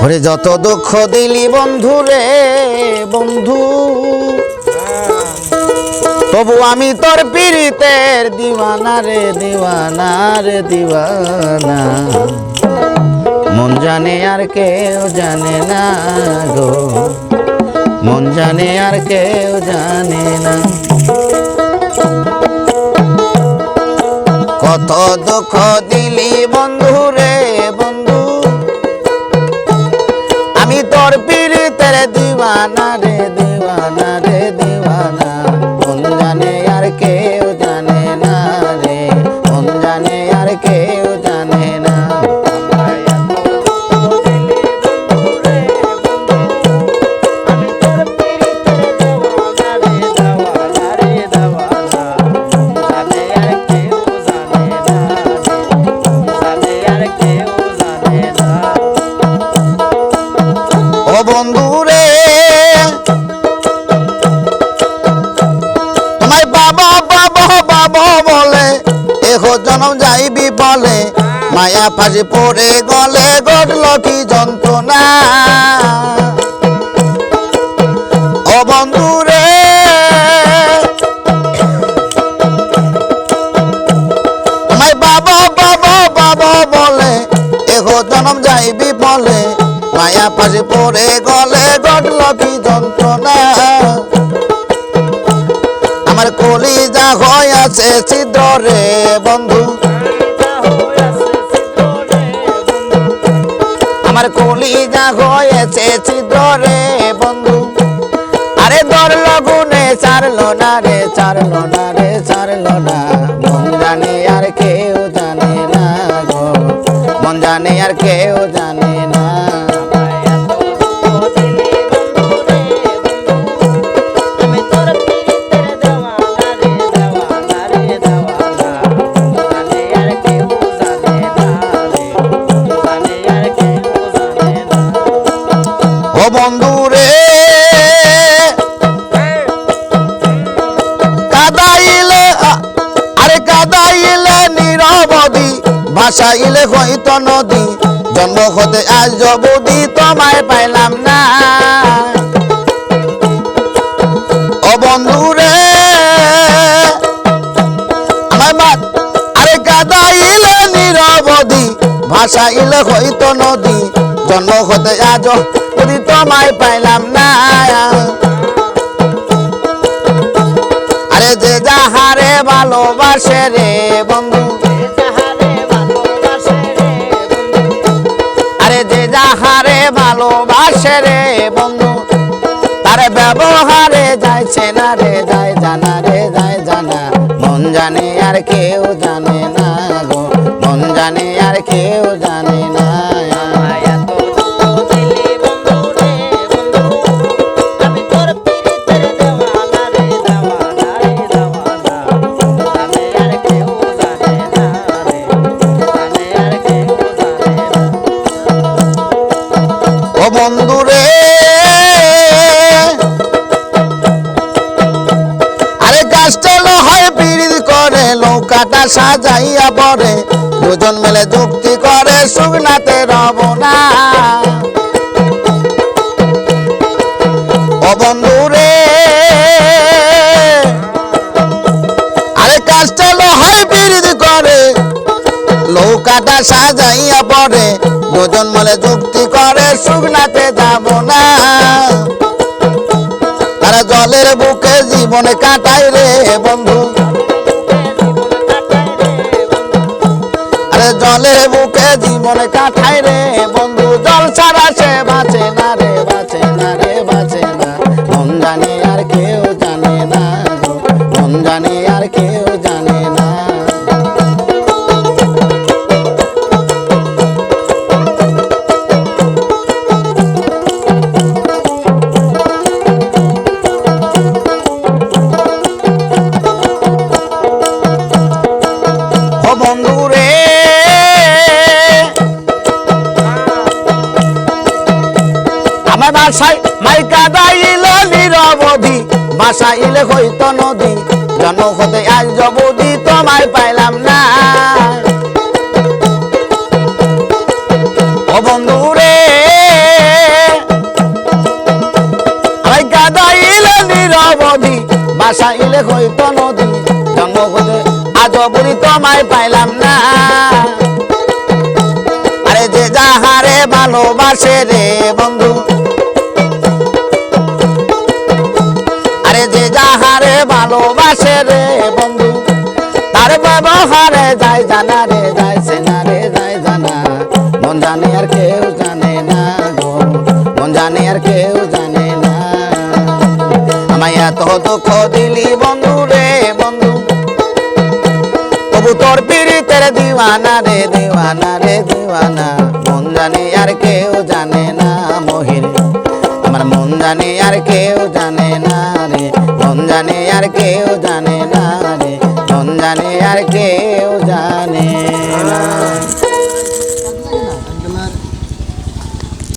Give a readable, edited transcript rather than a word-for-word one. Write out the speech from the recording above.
ওরে যত দুঃখ দিলি বন্ধু রে বন্ধু, তবু আমি তোর পীড়িতের দিওয়ানা রে দিওয়ানা রে দিওয়ানা। মন জানে আর কেউ জানে না গো, মন জানে আর কেউ জানে না। কত দুঃখ দিলি বন্ধু রে বন্ধু, আমি তোর পীড়িতের দিওয়ানা রে দিওয়ানা রে দিওয়ানা। মন জানে আর কেউ জানে না রে, মন জানে আর কেউ জানে না। ও বন্ধু রে তোমায় বাবা বাবা বাবা বলে এখো জনম যাইবি বলে, মায়া ফাঁসি পড়ে গলে গড়ল কি যন্ত্রণা। ও বন্ধু রে তোমায় বাবা বাবা বাবা বলে এখো জনম যাইবি বলে, মায়া ফাঁসি পড়ে গলে গড়ল কি যন্ত্রণা। আমার কলিজা হইয়াছে ছিদ্র রে বন্ধু, আমার কলিজা হয়েছে ছিদ্র রে বন্ধু। আরে ধরল গুনে ছাড়লো না রে ছাড়লো না রে ছাড়লো না। মন জানে আর কেউ জানে না গো, মন জানে আর কেউ জানে না। ও বন্ধু রে কাদাইলে আরে কাদাইলে নিরবধি, ভাসাইলে হইতো নদী। জন্ম হতে আজ অবধি তোমায় পাইলাম না। ও বন্ধু রে আমার আরে কাদাইলে নিরবধি, ভাসাইলে হইতো নদী। জন্ম হতে আজ যদি তোমায় পাইলাম না। আরে যে যাহারে ভালোবাসে রে বন্ধু, আরে যে যাহারে ভালোবাসে রে বন্ধু, তার ব্যবহারে যাইছে না রে যায় জানা রে যায় জানা। মন জানে আর কেউ জানে না গো, মন জানে আর কেউ জানে না। ও বন্ধু রে আরে গাছটা লোহায় পিড়িত করে, নৌকাটা সাজাইয়া পড়ে। দুজন মিলে যুক্তি করে শুকনাতে রব না। ও বন্ধু রে আরে গাছটা লোহায় পিড়িত করে, নৌকাটা সাজাইয়া পড়ে। দুজন মিলে যুক্তি করে শুকনাতে যাব না। তারা জলের বুকে জীবনে কাটায় রে বন্ধু, আরে জলের বুকে জীবনে কাটায় রে বন্ধু। জল ছাড়া সে বাঁচে না রে বাঁচে না রে বাঁচে না। মন জানে আর কেউ জানে না গো, মন জানে আর কেউ জানে না। ও বন্ধু রে আমার বাসায় মাই কাদাইল নিরবধি, ভাসাইলে হইতো নদী। জন্ম হতে আজ অবধি তোমায় পাইলাম না। ও বন্ধু রে হইলে হইতো নদী জন্ম হতে আজ বুড়ি তোমায় পাইলাম না আরে যে যাহারে ভালোবাসে রে বন্ধু আরে যে যাহারে ভালোবাসে রে বন্ধু তার ব্যবহারে যায় জানা রে যাইছে না রে যায় জানা মন জানে আর কেউ জানে না গো মন জানে আর কেউ জানে না আমায় এত দুঃখ দিলি বন্ধু রে বন্ধু তবু তোর পীড়িতের দিওয়ানা রে দিওয়ানা রে দিওয়ানা মন জানে আর কেউ জানে না মহির আমার মন জানে আর কেউ জানে না রে মন জানে আর কেউ জানে না রে মন জানে আর কেউ জানে